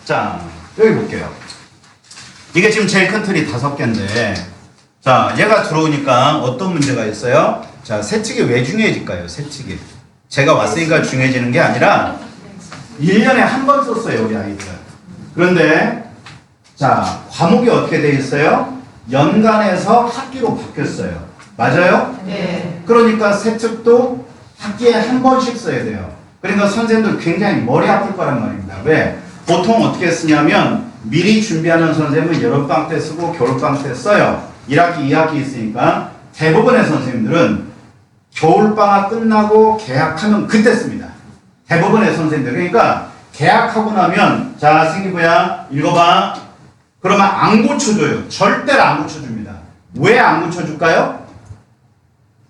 자, 여기 볼게요. 이게 지금 제일 큰 틀이 5개인데, 자, 얘가 들어오니까 어떤 문제가 있어요? 자, 세특이 왜 중요해질까요? 세특이. 제가 왔으니까 중요해지는 게 아니라 1년에 한 번 썼어요, 우리 아이들. 그런데 자, 과목이 어떻게 돼 있어요? 연간에서 학기로 바뀌었어요. 맞아요? 네. 그러니까 세특도 학기에 한 번씩 써야 돼요. 그러니까 선생님들 굉장히 머리 아플 거란 말입니다. 왜? 보통 어떻게 쓰냐면 미리 준비하는 선생님은 여름방학 때 쓰고 겨울방학 때 써요. 1학기, 2학기 있으니까 대부분의 선생님들은 겨울방학 끝나고 개학하면 그때 씁니다. 대부분의 선생님들. 그러니까 개학하고 나면 자, 승기부야 읽어봐. 그러면 안 고쳐줘요. 절대로 안 고쳐줍니다. 왜 안 고쳐줄까요?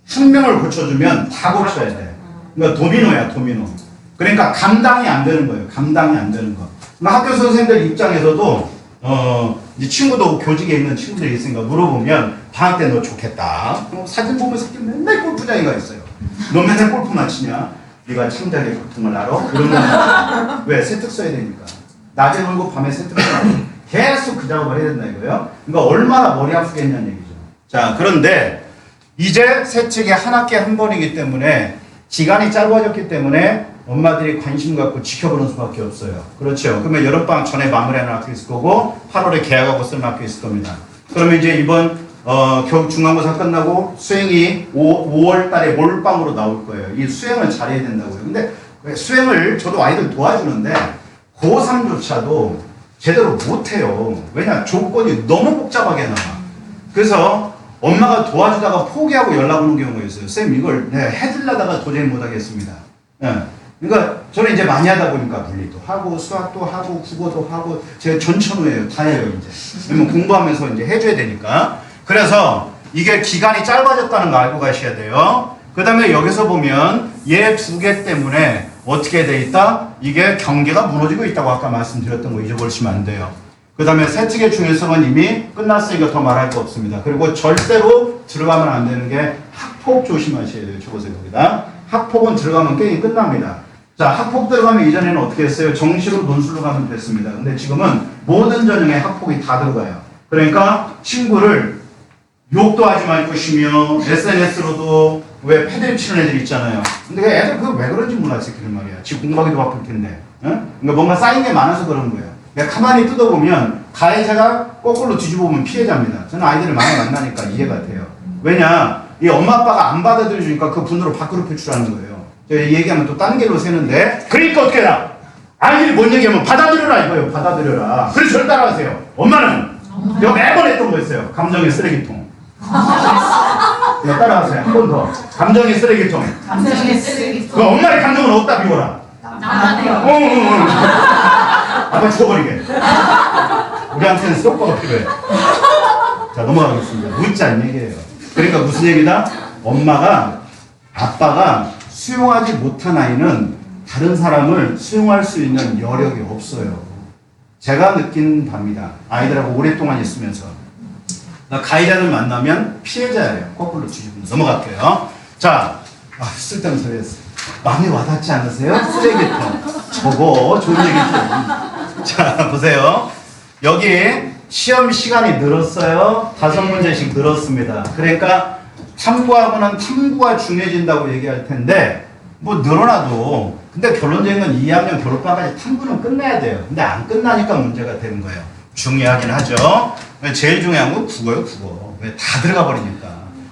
한 명을 고쳐주면 다 고쳐야 돼. 그러니까 도미노야, 도미노. 그러니까 감당이 안 되는 거예요. 감당이 안 되는 거. 학교 선생님들 입장에서도 이제 친구도 교직에 있는 친구들이 있으니까 물어보면 방학 때 너 좋겠다. 사진 보면 새끼 맨날 골프장에 가 있어요. 너 맨날 골프만 치냐? 네가 창작의 고통을 알아? 그러면 왜? 세특 써야 되니까. 낮에 놀고 밤에 세특 써야 돼. 계속 그 작업을 해야 된다 이거예요. 그러니까 얼마나 머리 아프겠냐는 얘기죠. 자, 그런데 이제 세특이 한 학기에 한 번이기 때문에 기간이 짧아졌기 때문에 엄마들이 관심 갖고 지켜보는 수밖에 없어요. 그렇죠. 그러면 여름방학 전에 마무리하는 학교 있을 거고 8월에 개학하고 쓰는 학교 있을 겁니다. 그러면 이제 이번 겨울 중간고사 끝나고 수행이 5월 달에 몰빵으로 나올 거예요. 이 수행을 잘해야 된다고요. 근데 수행을 저도 아이들 도와주는데 고3조차도 제대로 못해요. 왜냐? 조건이 너무 복잡하게 나와. 그래서 엄마가 도와주다가 포기하고 연락 오는 경우가 있어요. 쌤 이걸 해드리려다가 도저히 못하겠습니다. 그러니까 저는 이제 많이 하다 보니까 물리도 하고 수학도 하고 국어도 하고 제가 전천후예요. 다 해요 이제. 왜냐면 공부하면서 이제 해줘야 되니까. 그래서 이게 기간이 짧아졌다는 거 알고 가셔야 돼요. 그 다음에 여기서 보면 얘 2개 때문에 어떻게 돼 있다? 이게 경계가 무너지고 있다고 아까 말씀드렸던 거 잊어버리시면 안 돼요. 그 다음에 세특의 중요성은 이미 끝났으니까 더 말할 거 없습니다. 그리고 절대로 들어가면 안 되는 게 학폭 조심하셔야 돼요. 저보세요 거기다. 학폭은 들어가면 게임이 끝납니다. 자, 학폭 들어가면 이전에는 어떻게 했어요? 정시로 논술로 가면 됐습니다. 근데 지금은 모든 전형에 학폭이 다 들어가요. 그러니까 친구를 욕도 하지 말고 쉬며 SNS로도 왜 패드립 치는 애들 있잖아요. 근데 그 애들 그거 왜 그런지 몰랐어요. 그런 말이야. 지 공부하기도 바쁠 텐데. 그러니까 뭔가 쌓인 게 많아서 그런 거예요. 내가 가만히 뜯어보면 가해자가 거꾸로 뒤집어보면 피해자입니다. 저는 아이들을 많이 만나니까 이해가 돼요. 왜냐? 이 엄마 아빠가 안 받아들여주니까 그 분으로 밖으로 표출하는 거예요. 제가 얘기하면 또 딴 길로 새는데 그러니까 어떻게 해라? 아이들이 뭔 얘기하면 받아들여라 이거예요. 받아들여라. 그래서 저를 따라하세요. 엄마는 내가 매번 했던 거였어요. 감정의 쓰레기통. 따라하세요. 한 번 더. 감정의 쓰레기통. 감정의 쓰레기통. 그 엄마의 감정은 어디다 비워라? 나만해요. 아빠 죽어버리게. 우리한테는 스토커가 필요해. 자, 넘어가겠습니다. 묻자는 얘기예요. 그러니까 무슨 얘기다? 엄마가, 아빠가 수용하지 못한 아이는 다른 사람을 수용할 수 있는 여력이 없어요. 제가 느낀 바입니다. 아이들하고 오랫동안 있으면서. 가해자를 만나면 피해자예요. 거꾸로 뒤집으면 넘어갈게요. 자, 쓸데없는 소리 했어요. 마음이 와닿지 않으세요? 쓰레기통. 저거 좋은 얘기죠. 자, 보세요. 여기 시험 시간이 늘었어요. 5문제씩 늘었습니다. 그러니까 탐구하고는 탐구가 중요해진다고 얘기할 텐데 뭐 늘어나도 근데 결론적인 건 2학년 졸업반까지 탐구는 끝내야 돼요. 근데 안 끝나니까 문제가 되는 거예요. 중요하긴 하죠. 제일 중요한 건 국어예요, 국어. 왜 다 들어가 버리니까.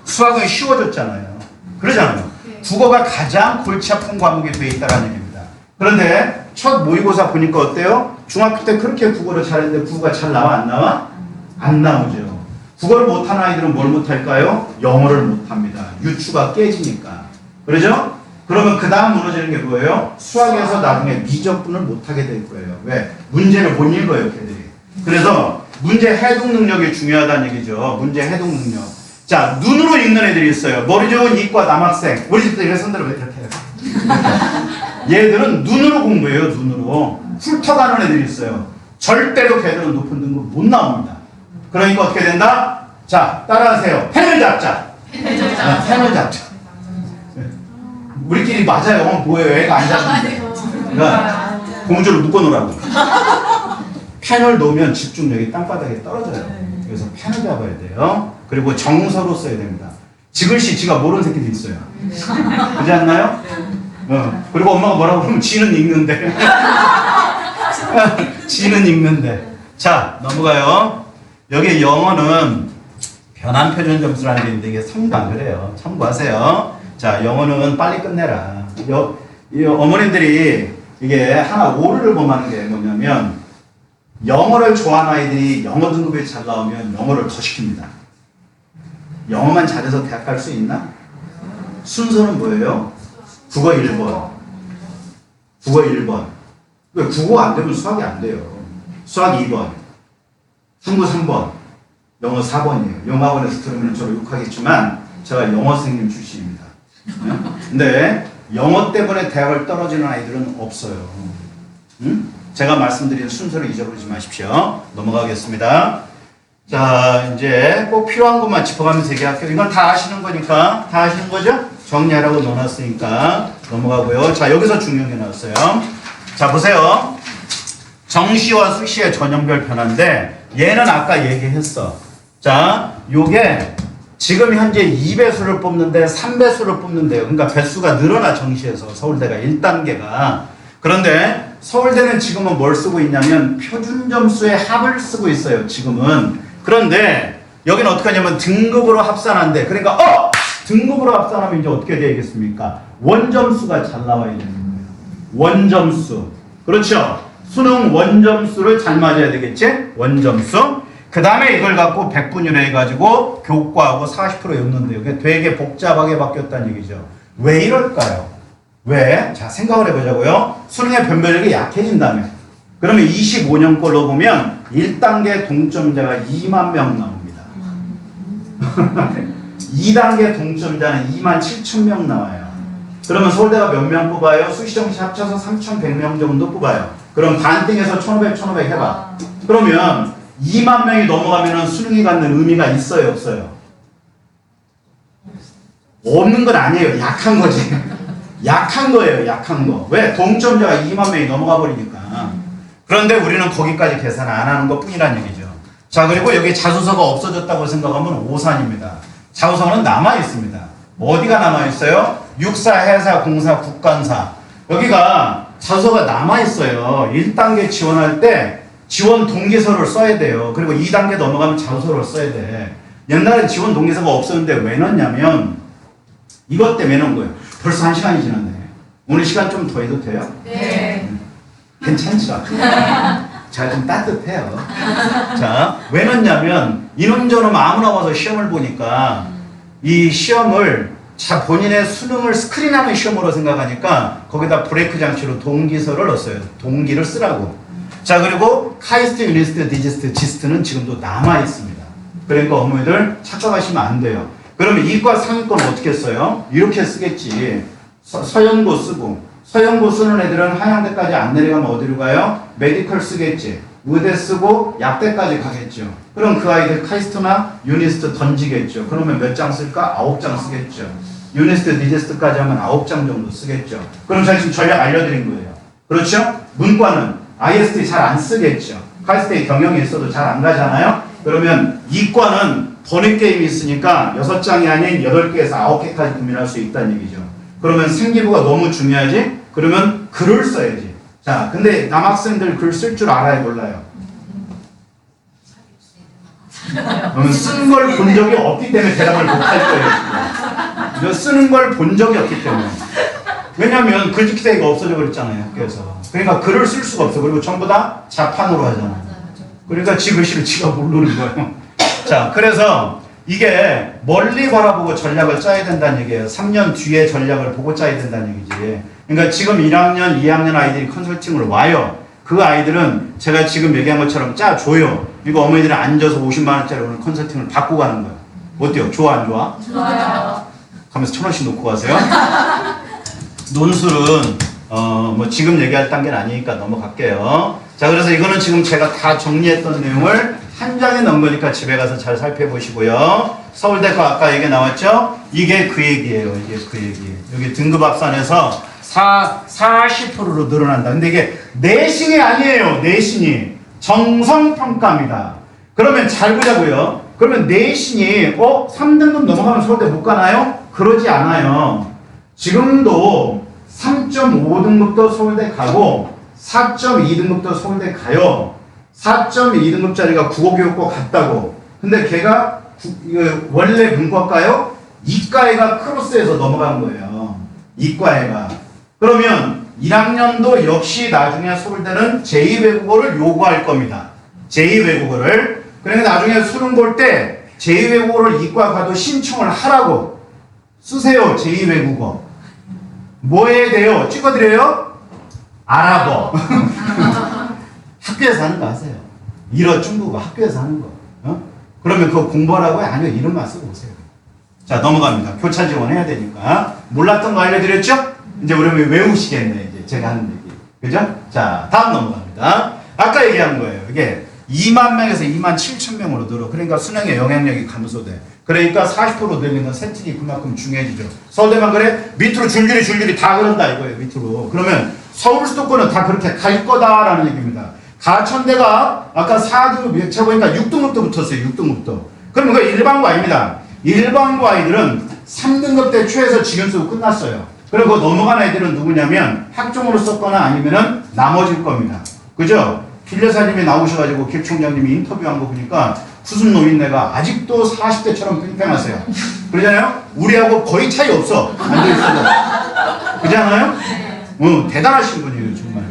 수학은 쉬워졌잖아요. 그러잖아요. 국어가 가장 골치 아픈 과목이 돼 있다는 얘기입니다. 그런데 첫 모의고사 보니까 어때요? 중학교 때 그렇게 국어를 잘했는데 국어가 잘 나와 안 나와? 안 나오죠. 국어를 못하는 아이들은 뭘 못할까요? 영어를 못합니다. 유추가 깨지니까. 그러죠? 그러면 그 다음 무너지는 게 뭐예요? 수학에서 나중에 미적분을 못하게 될 거예요. 왜? 문제를 못 읽어요, 걔들이. 그래서 문제 해독 능력이 중요하다는 얘기죠. 문제 해독 능력. 자, 눈으로 읽는 애들이 있어요. 머리 좋은 이과 남학생. 우리 집도 이런 손들을 왜 그렇게 해요? 얘들은 눈으로 공부해요, 눈으로. 훑어가는 애들이 있어요. 절대로 걔들은 높은 등급 못 나옵니다. 그러니까 어떻게 된다? 자, 따라하세요. 펜을 잡자. 펜을 잡자. 우리끼리 맞아요. 뭐예요? 애가 안 잡는데. 그러니까 공주를 묶어놓으라고. 펜을 놓으면 집중력이 땅바닥에 떨어져요. 그래서 펜을 잡아야 돼요. 그리고 정서로 써야 됩니다. 지글씨 지가 모르는 새끼도 있어요. 그렇지 않나요? 그리고 엄마가 뭐라고 그러면 지는 읽는데. 지는 읽는데. 자, 넘어가요. 여기 영어는 변환 표준 점수라는 게 있는데 이게 성도 안 그래요. 참고하세요. 자, 영어는 빨리 끝내라. 이 어머님들이 이게 하나 오류를 범하는 게 뭐냐면 영어를 좋아하는 아이들이 영어 등급이 잘 나오면 영어를 더 시킵니다. 영어만 잘해서 대학 갈 수 있나? 순서는 뭐예요? 국어 1번. 국어 1번. 왜 국어 안 되면 수학이 안 돼요. 수학 2번. 한국 3번. 영어 4번이에요. 영어학원에서 들으면 저를 욕하겠지만 제가 영어 선생님 출신입니다. 근데 영어 때문에 대학을 떨어지는 아이들은 없어요. 응? 제가 말씀드린 순서를 잊어버리지 마십시오. 넘어가겠습니다. 자, 이제 꼭 필요한 것만 짚어가면서 얘기할게요. 이건 다 아시는 거니까. 다 아시는 거죠? 정리하라고 넣어놨으니까 넘어가고요. 자, 여기서 중요한 게 나왔어요. 자, 보세요. 정시와 수시의 전형별 변화인데 얘는 아까 얘기했어. 자, 요게 지금 현재 2배수를 뽑는데 3배수를 뽑는데요. 그러니까 배수가 늘어나 정시에서 서울대가 1단계가. 그런데 서울대는 지금은 뭘 쓰고 있냐면 표준 점수의 합을 쓰고 있어요. 지금은. 그런데 여기는 어떻게 하냐면 등급으로 합산한대. 그러니까 등급으로 합산하면 이제 어떻게 되겠습니까? 원점수가 잘 나와야 되는 거예요. 원점수. 그렇죠? 수능 원점수를 잘 맞아야 되겠지? 원점수. 그 다음에 이걸 갖고 백분율에 해가지고 교과하고 40% 엮는데 이게 되게 복잡하게 바뀌었다는 얘기죠. 왜 이럴까요? 왜? 자, 생각을 해보자고요. 수능의 변별력이 약해진다며. 그러면 25년 걸로 보면 1단계 동점자가 2만 명 나옵니다. 2단계 동점자는 2만 7천 명 나와요. 그러면 서울대가 몇 명 뽑아요? 수시정시 합쳐서 3,100명 정도 뽑아요. 그럼 반띵해서 1,500, 1,500 해봐. 그러면 2만 명이 넘어가면 수능이 갖는 의미가 있어요, 없어요? 없는 건 아니에요. 약한 거지. 약한 거예요, 약한 거. 왜? 동점자가 2만 명이 넘어가 버리니까. 그런데 우리는 거기까지 계산 안 하는 것 뿐이란 얘기죠. 자, 그리고 여기 자소서가 없어졌다고 생각하면 오산입니다. 자소서는 남아있습니다. 어디가 남아있어요? 육사, 해사, 공사, 국간사. 여기가 자소서가 남아있어요. 1단계 지원할 때 지원 동기서를 써야 돼요. 그리고 2단계 넘어가면 자소서를 써야 돼. 옛날엔 지원 동기서가 없었는데 왜 넣냐면 이것 때문에 넣은 거예요. 벌써 1시간이 지났네. 오늘 시간 좀 더 해도 돼요? 네. 괜찮죠? 자, 좀 따뜻해요. 자, 왜 넣냐면 이놈저놈 아무나 와서 시험을 보니까 이 시험을 본인의 수능을 스크린하는 시험으로 생각하니까 거기다 브레이크 장치로 동기서를 넣었어요. 동기를 쓰라고. 자, 그리고 카이스트, 유니스트, 디지스트, 지스트는 지금도 남아있습니다. 그러니까 어머니들 착각하시면 안 돼요. 그러면 이과 상위권 어떻게 써요? 이렇게 쓰겠지. 서연고 쓰고. 서연고 쓰는 애들은 한양대까지 안 내려가면 어디로 가요? 메디컬 쓰겠지. 의대 쓰고 약대까지 가겠죠. 그럼 그 아이들 카이스트나 유니스트 던지겠죠. 그러면 몇 장 쓸까? 9장 쓰겠죠. 유니스트, 디지스트까지 하면 9장 정도 쓰겠죠. 그럼 제가 지금 전략 알려드린 거예요. 그렇죠? 문과는 IST 잘 안 쓰겠죠. 카이스트에 경영이 있어도 잘 안 가잖아요. 그러면 이과는 번외게임이 있으니까 6장이 아닌 8개에서 9개까지 고민할 수 있다는 얘기죠. 그러면 생기부가 너무 중요하지? 그러면 글을 써야지. 자, 근데 남학생들 글 쓸 줄 알아요, 몰라요? 쓴 걸 본 적이 없기 때문에 대답을 못 할 거예요. 쓰는 걸 본 적이 없기 때문에. 왜냐면 글짓기대가 없어져 버렸잖아요, 학교에서. 그러니까 글을 쓸 수가 없어. 그리고 전부 다 자판으로 하잖아. 그러니까 지 글씨를 지가 모르는 거예요. 자, 그래서 이게 멀리 바라보고 전략을 짜야 된다는 얘기예요. 3년 뒤에 전략을 보고 짜야 된다는 얘기지. 그러니까 지금 1학년, 2학년 아이들이 컨설팅을 와요. 그 아이들은 제가 지금 얘기한 것처럼 짜줘요. 이거 어머니들이 앉아서 50만 원짜리 오늘 컨설팅을 받고 가는 거예요. 어때요? 좋아, 안 좋아? 좋아요. 하면서 1,000원씩 놓고 가세요. 논술은 뭐 지금 얘기할 단계는 아니니까 넘어갈게요. 자, 그래서 이거는 지금 제가 다 정리했던 내용을 한 장에 넣은 거니까 집에 가서 잘 살펴보시고요. 서울대 거 아까 얘기 나왔죠? 이게 그 얘기예요. 이게 그 얘기. 여기 등급 합산해서 40%로 늘어난다. 근데 이게 내신이 아니에요. 내신이. 정성평가입니다. 그러면 잘 보자고요. 그러면 내신이 3등급 넘어가면 서울대 못 가나요? 그러지 않아요. 지금도 3.5등급도 서울대 가고 4.2등급도 서울대 가요. 4.2등급짜리가 국어교육과 같다고. 근데 걔가 원래 문과과요? 이과애가 크로스해서 넘어간 거예요. 이과애가. 그러면 1학년도 역시 나중에 서울대는 제2외국어를 요구할 겁니다. 제2외국어를. 그러니까 나중에 수능 볼 때 제2외국어를 이과 가도 신청을 하라고. 쓰세요. 제2외국어. 뭐 해야 돼요? 찍어드려요? 아랍어. 학교에서 하는 거 아세요? 일어 중국어 학교에서 하는 거. 그러면 그거 공부하라고요? 아니요. 이름만 쓰고 오세요. 자, 넘어갑니다. 교차 지원해야 되니까. 몰랐던 거 알려드렸죠? 이제 우리 외우시겠네. 이제 제가 하는 얘기. 그죠? 자, 다음 넘어갑니다. 아까 얘기한 거예요. 이게 2만 명에서 2만 7천 명으로 늘어. 그러니까 수능의 영향력이 감소돼. 그러니까 40% 늘리는 세특이 그만큼 중요해지죠. 서울대만 그래? 밑으로 줄줄이 다 그런다 이거예요. 밑으로. 그러면 서울 수도권은 다 그렇게 갈 거다라는 얘기입니다. 가천대가 아까 4등급 쳐보니까 6등급도 붙었어요. 6등급도. 그럼 그거 일반고아입니다. 일반고 아이들은 3등급 때 최에서 지금 쓰고 끝났어요. 그리고 넘어간 아이들은 누구냐면 학종으로 썼거나 아니면은 나머질 겁니다. 그죠? 길여사님이 나오셔가지고 길 총장님이 인터뷰한 거 보니까 수습 노인네가 아직도 40대처럼 팽팽하세요. 그러잖아요? 우리하고 거의 차이 없어. 앉아있어도. 그렇지 않아요? 대단하신 분이에요, 정말.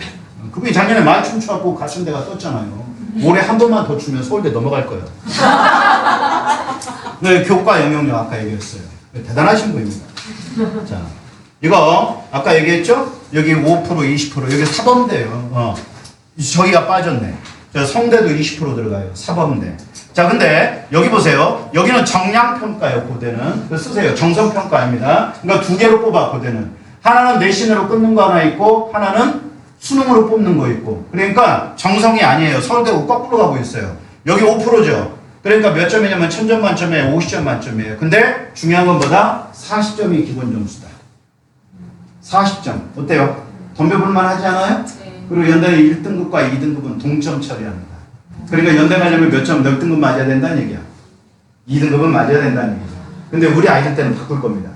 그분이 작년에 많이 춤춰갖고 가천대가 떴잖아요. 올해 한 번만 더 추면 서울대 넘어갈 거예요. 네, 교과 영역력 아까 얘기했어요. 대단하신 분입니다. 자, 이거 아까 얘기했죠? 여기 5%, 20% 여기 사범대예요. 저기가 빠졌네. 저 성대도 20% 들어가요. 사범대. 자, 근데 여기 보세요. 여기는 정량평가예요. 고대는. 그거 쓰세요. 정성평가입니다. 그러니까 두 개로 뽑아. 고대는. 하나는 내신으로 끊는 거 하나 있고 하나는 수능으로 뽑는 거 있고. 그러니까 정성이 아니에요. 서울대고 거꾸로 가고 있어요. 여기 5%죠. 그러니까 몇 점이냐면 1000점 만점에 50점 만점이에요. 근데 중요한 건 뭐다? 40점이 기본 점수다. 40점. 어때요? 덤벼볼만 하지 않아요? 네. 그리고 연대 1등급과 2등급은 동점 처리합니다. 그러니까 연대 가려면 몇 점, 몇 등급 맞아야 된다는 얘기야. 2등급은 맞아야 된다는 얘기죠. 근데 우리 아이들 때는 바꿀 겁니다.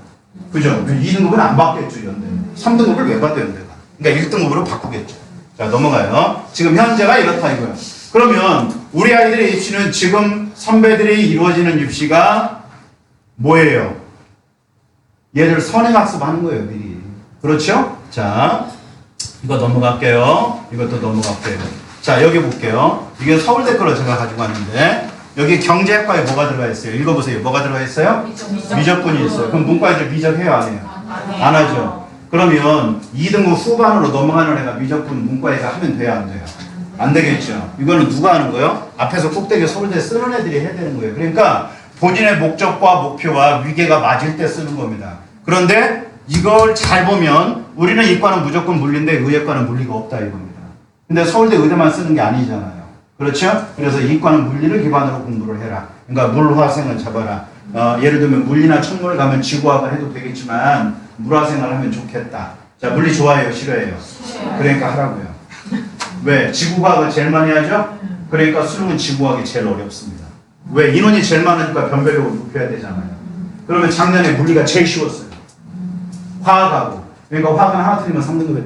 그죠? 2등급은 안 받겠죠, 연대는. 3등급을 왜 받아요, 연대가? 그러니까 1등급으로 바꾸겠죠. 자, 넘어가요. 지금 현재가 이렇다 이거예요. 그러면 우리 아이들의 입시는 지금 선배들이 이루어지는 입시가 뭐예요? 얘를 선행학습하는 거예요, 미리. 그렇죠? 자, 이거 넘어갈게요. 이것도 넘어갈게요. 자, 여기 볼게요. 이게 서울대 거로 제가 가지고 왔는데 여기 경제학과에 뭐가 들어가 있어요? 읽어보세요. 뭐가 들어가 있어요? 미적분이 있어요. 그럼 문과애들 미적해요, 안 해요? 안 하죠. 그러면 2등급 후반으로 넘어가는 애가 미적분 문과애가 하면 돼요, 안 돼요? 안 되겠죠. 이거는 누가 하는 거예요? 앞에서 꼭대기 서울대 쓰는 애들이 해야 되는 거예요. 그러니까 본인의 목적과 목표와 위계가 맞을 때 쓰는 겁니다. 그런데 이걸 잘 보면 우리는 이과는 무조건 물리인데 의예과는 물리가 없다 이겁니다. 근데 서울대 의대만 쓰는 게 아니잖아요. 그렇죠? 그래서 이과는 물리를 기반으로 공부를 해라. 그러니까 물화생을 잡아라. 예를 들면 물리나 천문을 가면 지구학을 해도 되겠지만 물화생을 하면 좋겠다. 자, 물리 좋아해요? 싫어해요? 그러니까 하라고요. 왜? 지구과학을 제일 많이 하죠? 그러니까 수능은 지구과학이 제일 어렵습니다. 왜? 인원이 제일 많으니까 변별력을 높여야 되잖아요. 그러면 작년에 물리가 제일 쉬웠어요. 화학하고. 그러니까 화학은 하나 틀리면 3등급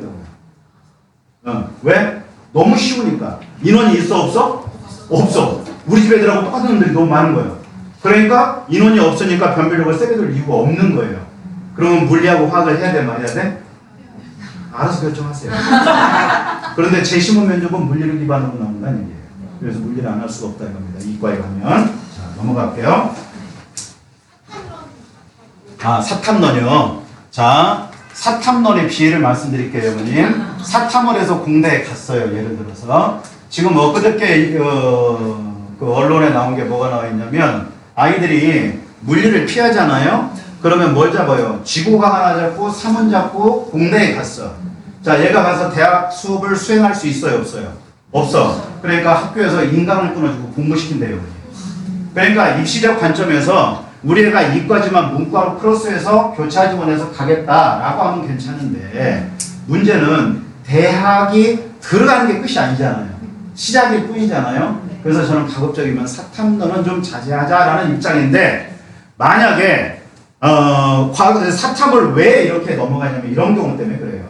했다고요. 왜? 너무 쉬우니까. 인원이 있어 없어? 없어. 우리 집 애들하고 똑같은 놈들이 너무 많은 거예요. 그러니까 인원이 없으니까 변별력을 세게 둘 이유가 없는 거예요. 그러면 물리하고 화학을 해야 돼 말해야 돼? 알아서 결정하세요. 그런데 제15 면접은 물리를 기반으로 나온다는 얘기예요. 그래서 물리를 안 할 수가 없다 이겁니다. 이과에 가면. 자, 넘어갈게요. 사탐론이요. 자, 사탐론의 비례를 말씀드릴게요, 어머님. 사탐을 해서 공대에 갔어요, 예를 들어서. 지금 엊그저께 그 언론에 나온 게 뭐가 나와 있냐면 아이들이 물리를 피하잖아요. 그러면 뭘 잡아요? 지구과학 하나 잡고 사문 잡고 공대에 갔어. 자, 얘가 가서 대학 수업을 수행할 수 있어요, 없어요? 없어. 그러니까 학교에서 인강을 끊어주고 공부시킨대요. 그러니까 입시적 관점에서 우리 애가 이과지만 문과로 크로스해서 교차 지원해서 가겠다라고 하면 괜찮은데 문제는 대학이 들어가는 게 끝이 아니잖아요. 시작일 뿐이잖아요. 그래서 저는 가급적이면 사탐론은 좀 자제하자라는 입장인데, 만약에 사탐을 왜 이렇게 넘어가냐면 이런 경우 때문에 그래요.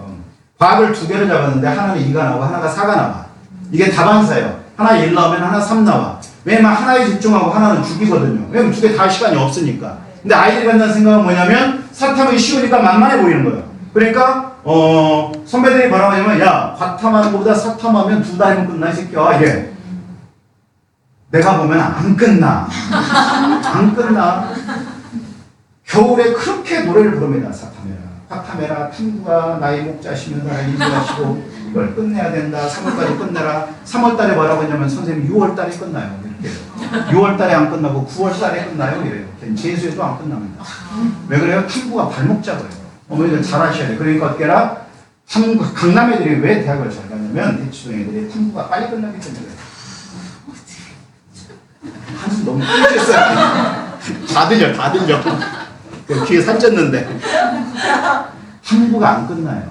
과학을 두 개를 잡았는데 하나는 2가 나오고 하나가 4가 나와. 이게 다반사예요. 하나 1 나오면 하나 3 나와. 왜냐면 하나에 집중하고 하나는 죽이거든요. 왜냐면 두 개 다 시간이 없으니까. 근데 아이들이 갖는 생각은 뭐냐면 사탐이 쉬우니까 만만해 보이는 거예요. 그러니까 선배들이 뭐라고 하냐면, 야, 과탐하는 것보다 사탐하면 2달이면 끝나 이 새끼야. 이게 내가 보면 안 끝나. 안 끝나. 겨울에 그렇게 노래를 부릅니다. 사탐해라, 과탐해라, 탐구가 나의 목자시면 나를 인도하시고 이걸 끝내야 된다. 3월까지 끝내라. 3월달에 뭐라고 했냐면 선생님 6월달에 끝나요. 이렇게 6월달에 안 끝나고 9월달에 끝나요. 이래요. 재수에도 안 끝납니다. 왜 그래요? 탐구가 발목 잡아요. 어머니들 잘 하셔야 돼요. 그러니까 어떻게 해라? 강남 애들이 왜 대학을 잘 가냐면 대치동 애들이 탐구가 빨리 끝나기 때문에 그래요. 한숨 너무 꿀했어요. 다 들려. 귀에 살쪘는데. 탐구가 안 끝나요.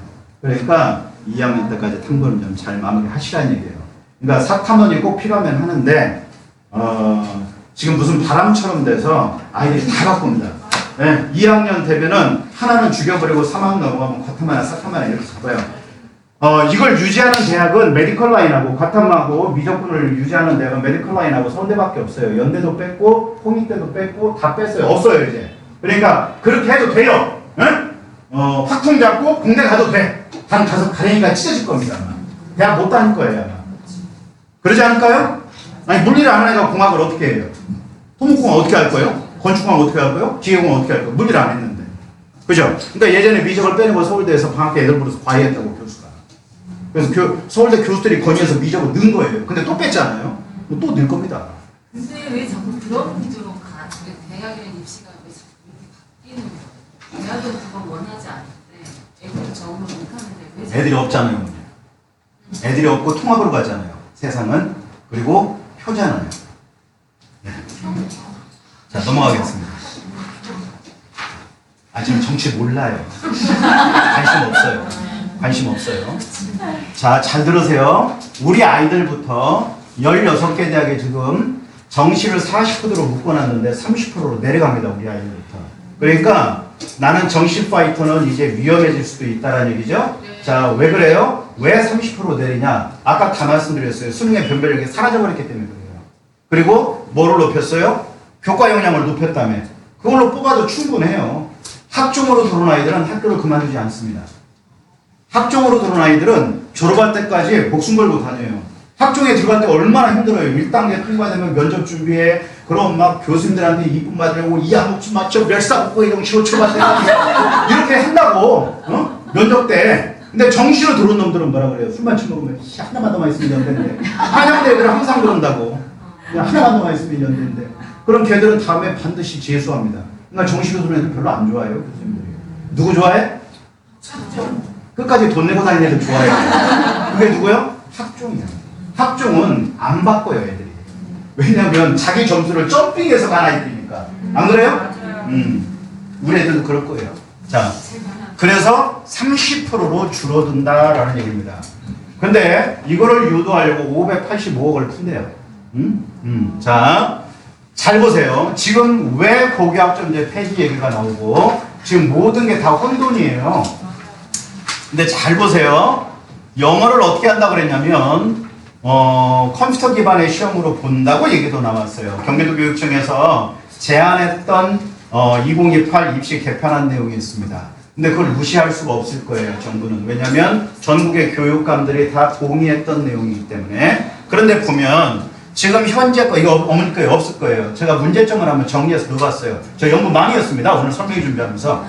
그러니까 2학년 때까지 탐구는 좀 잘 마무리하시라는 얘기예요. 그러니까 사탐원이 꼭 필요하면 하는데, 지금 무슨 바람처럼 돼서 아이들이 다 바꿉니다. 네, 2학년 되면은 하나는 죽여버리고 3학년 넘어가면 과탐 하나, 사탐 하나 이렇게 잡아요. 이걸 유지하는 대학은 메디컬 라인하고 과탐하고 미적분을 유지하는 대학은 메디컬 라인하고 서울대밖에 없어요. 연대도 뺐고 홍익대도 뺐고 다 뺐어요. 없어요 이제. 그러니까 그렇게 해도 돼요. 응? 확통 잡고 공대 가도 돼. 단 가서 가랭이가 찢어질 겁니다. 대학 못 다닐 거예요. 아마. 그러지 않을까요? 아니 물리를 안 하니까 공학을 어떻게 해요? 토목공학 어떻게 할 거예요? 건축공학 어떻게 할 거예요? 기계공학 어떻게 할 거예요? 물리를 안 했는데. 그죠? 그러니까 예전에 미적을 빼내고 서울대에서 방학 때 애들 불러서 과외했다고 교수가. 그래서 서울대 교수들이 건의해서 미적을 넣은 거예요. 근데 또 뺐잖아요. 또 넣을 겁니다. 근데 왜 자꾸 그런 구조로 가? 왜 대학이랑 입시가 왜 자꾸 이렇게 바뀌는 거예요? 대학은 그걸 원하지 않는데 애들이 적응을 못하는데 왜 자꾸 애들이 없잖아요. 애들이 없고 통합으로 가잖아요. 세상은. 그리고 표잖아요. 네. 자, 넘어가겠습니다. 지금 정치 몰라요. 관심 없어요. 자, 잘 들으세요. 우리 아이들부터 16개 대학에 지금 정시를 40%로 묶어놨는데 30%로 내려갑니다. 우리 아이들부터. 그러니까 나는 정시 파이터는 이제 위험해질 수도 있다는 얘기죠. 자, 왜 그래요? 왜 30% 내리냐? 아까 다 말씀드렸어요. 수능의 변별력이 사라져버렸기 때문에 그래요. 그리고 뭐를 높였어요? 교과 역량을 높였다며. 그걸로 뽑아도 충분해요. 학종으로 들어온 아이들은 학교를 그만두지 않습니다. 학종으로 들어온 아이들은 졸업할 때까지 목숨 걸고 다녀요. 학종에 들어갈 때 얼마나 힘들어요. 1단계 통과되면 면접 준비해. 그럼 막 교수님들한테 이쁨 받으려고 이하목춤 맞춰 멸사복고 이런 시호초 받으려고 이렇게 한다고. 면접 때. 근데 정시로 들어온 놈들은 뭐라 그래요? 술만 처먹으면 하나만 더만 있으면 연대인데. 한양대 애들은 항상 그런다고. 그냥 하나만 더만 있으면 연대인데. 그럼 걔들은 다음에 반드시 재수합니다. 그러니까 정시로 들어온 애들 별로 안 좋아해요. 교수님들이. 누구 좋아해? 끝까지 돈 내고 다니는 애들 좋아해요. 그게 누구요? 학종이야. 학종은 안 바꿔요, 애들이. 왜냐면 자기 점수를 점핑해서 간 아이들이니까. 안 그래요? 우리 애들도 그럴 거예요. 자, 그래서 30%로 줄어든다라는 얘기입니다. 근데 이거를 유도하려고 585억을 푼대요. 자, 잘 보세요. 지금 왜 고교학점제 폐지 얘기가 나오고 지금 모든 게 다 혼돈이에요. 근데 잘 보세요. 영어를 어떻게 한다고 그랬냐면 컴퓨터 기반의 시험으로 본다고 얘기도 나왔어요. 경기도 교육청에서 제안했던 2028 입시 개편안 내용이 있습니다. 근데 그걸 무시할 수가 없을 거예요, 정부는. 왜냐하면 전국의 교육감들이 다 동의했던 내용이기 때문에. 그런데 보면 지금 현재 거, 이거 어머니 거에 없을 거예요. 제가 문제점을 한번 정리해서 넣어봤어요. 저 연구 많이 했습니다. 오늘 설명회 준비하면서.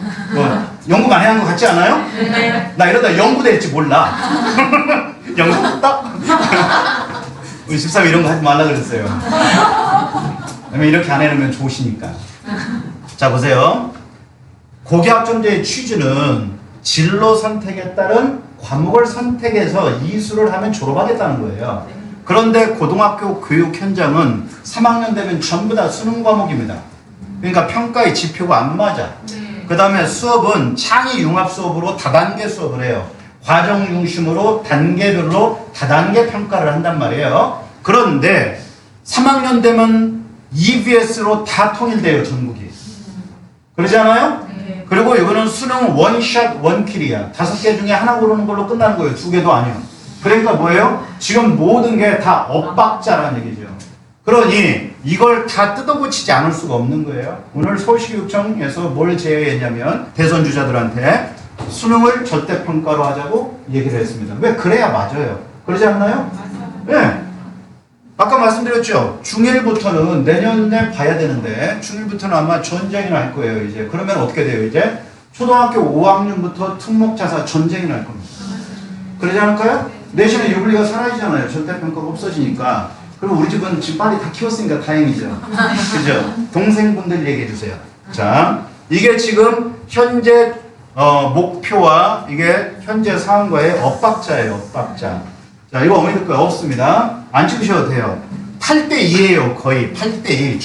연구 많이 한 것 같지 않아요? 네. 나 이러다 연구 될지 몰라. 연구 딱? 우리 집사람 이런 거 하지 말라 그랬어요. 왜냐면 이렇게 안 해놓으면 좋으시니까. 자, 보세요. 고교학점제의 취지는 진로 선택에 따른 과목을 선택해서 이수를 하면 졸업하겠다는 거예요. 그런데 고등학교 교육 현장은 3학년 되면 전부 다 수능 과목입니다. 그러니까 평가의 지표가 안 맞아. 그 다음에 수업은 창의 융합 수업으로 다단계 수업을 해요. 과정 중심으로 단계별로 다단계 평가를 한단 말이에요. 그런데 3학년 되면 EBS로 다 통일돼요, 전국이. 그러지 않아요? 네. 그리고 이거는 수능 원샷 원킬이야. 5개 중에 하나 고르는 걸로 끝나는 거예요. 2개도 아니요. 그러니까 뭐예요? 지금 모든 게 다 엇박자라는 얘기죠. 그러니 이걸 다 뜯어고치지 않을 수가 없는 거예요. 오늘 서울시교육청에서 뭘 제외했냐면 대선 주자들한테 수능을 절대평가로 하자고 얘기를 했습니다. 왜? 그래야 맞아요. 그러지 않나요? 네. 아까 말씀드렸죠. 중1부터는 내년에 봐야 되는데 중1부터는 아마 전쟁이 날 거예요. 이제 그러면 어떻게 돼요? 이제 초등학교 5학년부터 특목자사 전쟁이 날 겁니다. 그러지 않을까요? 내신의 유불리가 사라지잖아요. 절대평가가 없어지니까. 그럼 우리 집은 지금 빨리 다 키웠으니까 다행이죠. 그죠? 동생분들 얘기해 주세요. 자, 이게 지금 현재 목표와 이게 현재 상황과의 엇박자예요. 엇박자. 자, 이거 어머니들 거 없습니다. 안 찍으셔도 돼요. 8대2예요. 거의 8대2.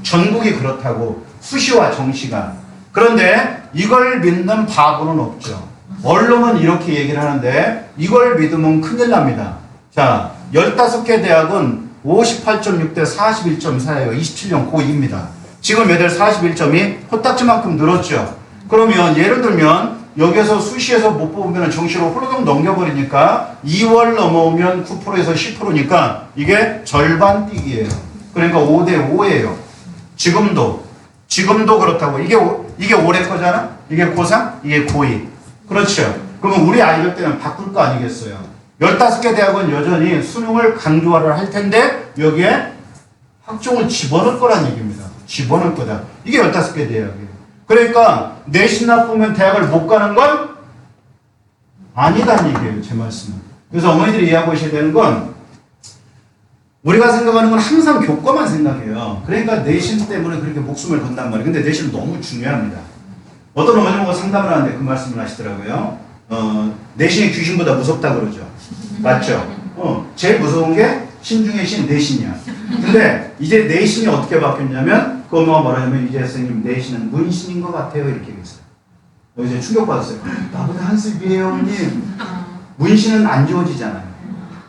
전국이 그렇다고. 수시와 정시가. 그런데 이걸 믿는 바보는 없죠. 언론은 이렇게 얘기를 하는데 이걸 믿으면 큰일 납니다. 자, 15개 대학은 58.6대 41.4예요. 27년 고2입니다. 지금 애들 41점이 코딱지만큼 늘었죠. 그러면 예를 들면 여기서 수시에서 못 뽑으면 정시로 홀로덩 넘겨버리니까 2월 넘어오면 9%에서 10%니까 이게 절반 뛰기예요. 그러니까 5대 5예요. 지금도 그렇다고. 이게 올해 거잖아? 이게 고3? 이게 고2. 그렇죠. 그러면 우리 아이들 때는 바꿀 거 아니겠어요? 15개 대학은 여전히 수능을 강조화를 할 텐데 여기에 학종을 집어넣을 거란 얘기입니다. 집어넣을 거다. 이게 15개 대학이에요. 그러니까 내신 나쁘면 대학을 못 가는 건 아니다는 얘기예요. 제 말씀은. 그래서 어머니들이 이해하고 되는 건 우리가 생각하는 건 항상 교과만 생각해요. 그러니까 내신 때문에 그렇게 목숨을 건단 말이에요. 근데 내신은 너무 중요합니다. 어떤 어머니가 상담을 하는데 그 말씀을 하시더라고요. 내신이 귀신보다 무섭다 그러죠. 맞죠? 제일 무서운 게 신중의 신 내신이야. 근데 이제 내신이 어떻게 바뀌었냐면 그 엄마가 뭐라냐면 이제 선생님 내신은 문신인 것 같아요. 이렇게 얘기했어요. 이제 충격받았어요. 나보다 한 수 위에요, 어머님. 문신은 안 지워지잖아요.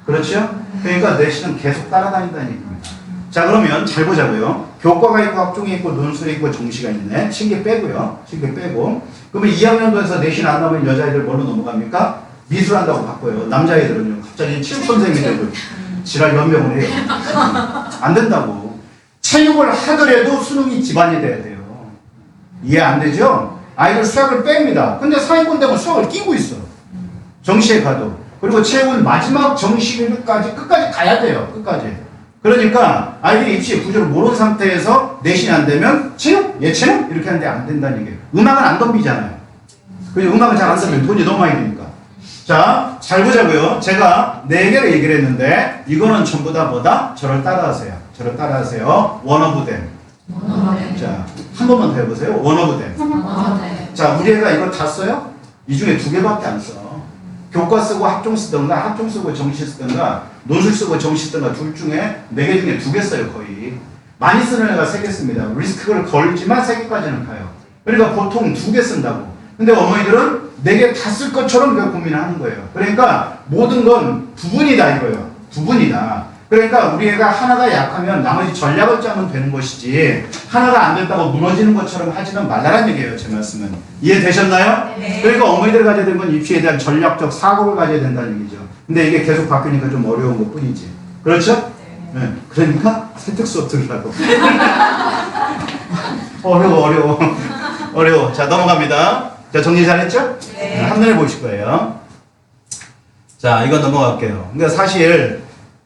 그렇죠? 그러니까 내신은 계속 따라다닌다는 얘기입니다. 자, 그러면 잘 보자고요. 교과가 있고 학종이 있고 논술이 있고 정시가 있네. 신기 빼고요. 신기 빼고. 그러면 2학년도에서 내신 안 나오면 여자애들 뭘로 넘어갑니까? 미술한다고 바꿔요. 남자애들은요. 갑자기 체육 선생님이 되고 지랄 연명을 해요. 안 된다고. 체육을 하더라도 수능이 기반이 돼야 돼요. 이해 안 되죠? 아이들 수학을 뺍니다. 근데 사회권 되면 수학을 끼고 있어. 정시에 가도. 그리고 체육은 마지막 정시까지 끝까지 가야 돼요. 끝까지. 그러니까 아이들이 입시 구조를 모르는 상태에서 내신이 안 되면 체육? 예체능? 이렇게 하는데 안 된다는 얘기예요. 음악은 안 덤비잖아요. 그래서 음악은 잘 안 덤비면 돈이 너무 많이 드니까. 자, 잘 보자고요. 제가 4개를 얘기를 했는데 이거는 전부 다 뭐다? 저를 따라하세요. 저를 따라하세요. 원어브댐. 자, 한 번만 더 해보세요. 원어브댐. 자, 우리 애가 이거 다 써요? 이 중에 2개밖에 안 써. 교과 쓰고 학종 쓰던가 학종 쓰고 정시 쓰던가 논술 쓰고 정시 쓰던가 둘 중에 4개 중에 2개 써요. 거의. 많이 쓰는 애가 3개 씁니다. 리스크를 걸지만 3개까지는 가요. 그러니까 보통 2개 쓴다고. 근데 어머니들은 4개 다 쓸 것처럼 고민을 하는 거예요. 그러니까 모든 건 부분이다 이거예요. 부분이다. 그러니까 우리 애가 하나가 약하면 나머지 전략을 짜면 되는 것이지 하나가 안 됐다고 무너지는 것처럼 하지는 말라는 얘기예요. 제 말씀은. 이해되셨나요? 네. 그러니까 어머니들 가져야 되는 건 입시에 대한 전략적 사고를 가져야 된다는 얘기죠. 근데 이게 계속 바뀌니까 좀 어려운 것 뿐이지. 그렇죠? 네. 그러니까 설득 수업 들으라고. 어려워. 자, 넘어갑니다. 자, 정리 잘했죠? 네. 한눈에 보실 거예요. 자, 이거 넘어갈게요. 그러니까 사실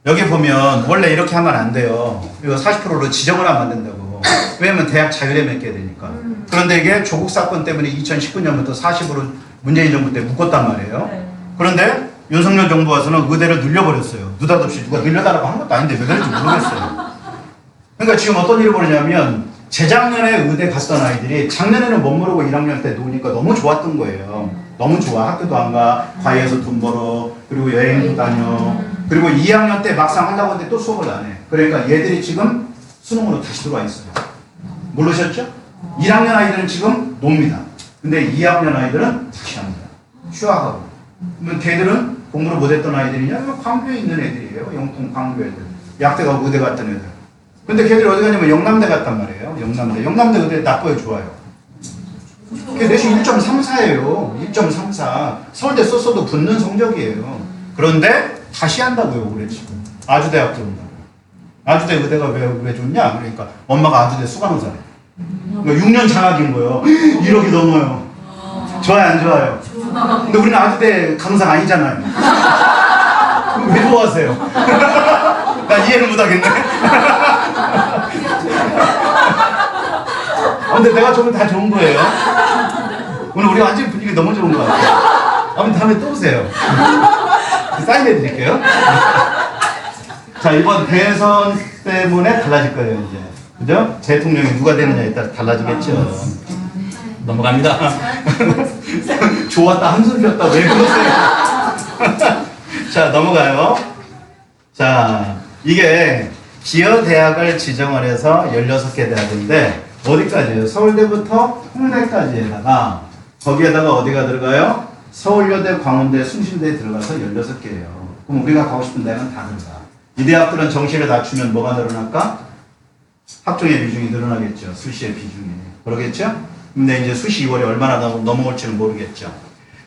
여기 보면 원래 이렇게 하면 안 돼요. 이거 40%로 지정을 하면 안 된다고. 왜냐면 대학 자율에 맡겨야 되니까. 그런데 이게 조국 사건 때문에 2019년부터 40으로 문재인 정부 때 묶었단 말이에요. 네. 그런데 윤석열 정부 와서는 의대를 늘려버렸어요. 느닷없이 누가 늘려달라고 한 것도 아닌데 왜 그런지 모르겠어요. 그러니까 지금 어떤 일이 벌어지냐면 재작년에 의대 갔던 아이들이 작년에는 못 모르고 1학년 때 노니까 너무 좋았던 거예요. 너무 좋아. 학교도 안 가. 과외에서 돈 벌어. 그리고 여행도 다녀. 그리고 2학년 때 막상 하려고 하는데 또 수업을 안 해. 그러니까 얘들이 지금 수능으로 다시 들어와 있어요. 모르셨죠? 1학년 아이들은 지금 놉니다. 근데 2학년 아이들은 다시 합니다. 휴학하고. 그러면 걔들은 공부를 못했던 아이들이냐? 광주에 있는 애들이에요. 영통 광주 애들. 약대 가고 의대 갔던 애들. 근데 걔들이 어디 가냐면 영남대 갔단 말이에요. 영남대. 영남대 의대 나빠요, 좋아요? 걔 내신 1.34예요. 1.34. 서울대 썼어도 붙는 성적이에요. 그런데 다시 한다고요, 올해 지금. 아주대학 들어온다고. 아주대 의대가 왜 좋냐? 그러니까 엄마가 아주대 수간호사래. 그러니까 6년 장학인 거예요. 1억이 넘어요. 좋아요, 안 좋아요? 근데 우리는 아주대 간호사가 아니잖아요. 그럼 왜 좋아하세요? 나 이해를 못하겠네. 근데 내가 좋으면 다 좋은 거예요. 오늘 우리 완전 분위기 너무 좋은 것 같아요. 아무튼 다음에 또 오세요. 사인해 드릴게요. 자, 이번 대선 때문에 달라질 거예요, 이제. 그죠? 대통령이 누가 되느냐에 따라 달라지겠죠. 넘어갑니다. 좋았다, 한숨 쉬었다, 왜 그러세요? 자, 넘어가요. 자, 이게 기여대학을 지정을 해서 16개 대학인데, 어디까지예요? 서울대부터 홍대까지에다가, 거기에다가 어디가 들어가요? 서울여대, 광운대, 숭실대에 들어가서 16개예요. 그럼 우리가 가고 싶은 데는 다 들어가. 이 대학들은 정시를 낮추면 뭐가 늘어날까? 학종의 비중이 늘어나겠죠. 수시의 비중이. 그러겠죠? 근데 이제 수시 2월이 얼마나 넘어올지는 모르겠죠.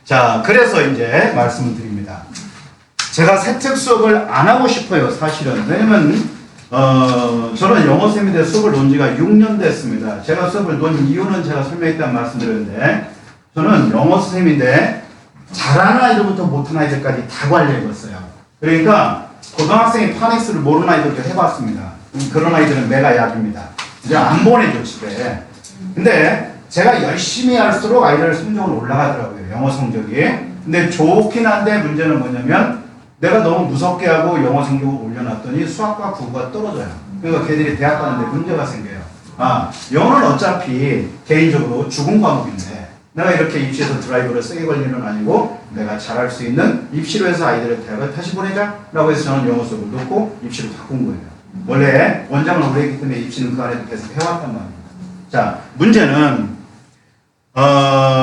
자, 그래서 이제 말씀을 드립니다. 제가 세특 수업을 안 하고 싶어요, 사실은. 왜냐면, 저는 영어쌤에 대해 수업을 논 지가 6년 됐습니다. 제가 수업을 논 이유는 제가 설명했다는 말씀드렸는데, 저는 영어쌤인데, 잘하는 아이들부터 못하는 아이들까지 다 관리해봤어요. 그러니까, 고등학생이 파닉스를 모르는 아이들도 해봤습니다. 그런 아이들은 매가 약입니다. 이제 안 보내죠, 집에. 근데 제가 열심히 할수록 아이들 성적은 올라가더라고요, 영어 성적이. 근데 좋긴 한데 문제는 뭐냐면 내가 너무 무섭게 하고 영어 성적을 올려놨더니 수학과 국어가 떨어져요. 그러니까 걔들이 대학 가는데 문제가 생겨요. 아, 영어는 어차피 개인적으로 죽은 과목인데 내가 이렇게 입시에서 드라이브를 세게 걸리는 아니고 내가 잘할 수 있는 입시로 해서 아이들을 대학을 다시 보내자 라고 해서 저는 영어 수업을 놓고 입시로 바꾼 거예요. 원래 원장은 오래 했기 때문에 입시는 그 안에도 계속 해왔단 말입니다. 자, 문제는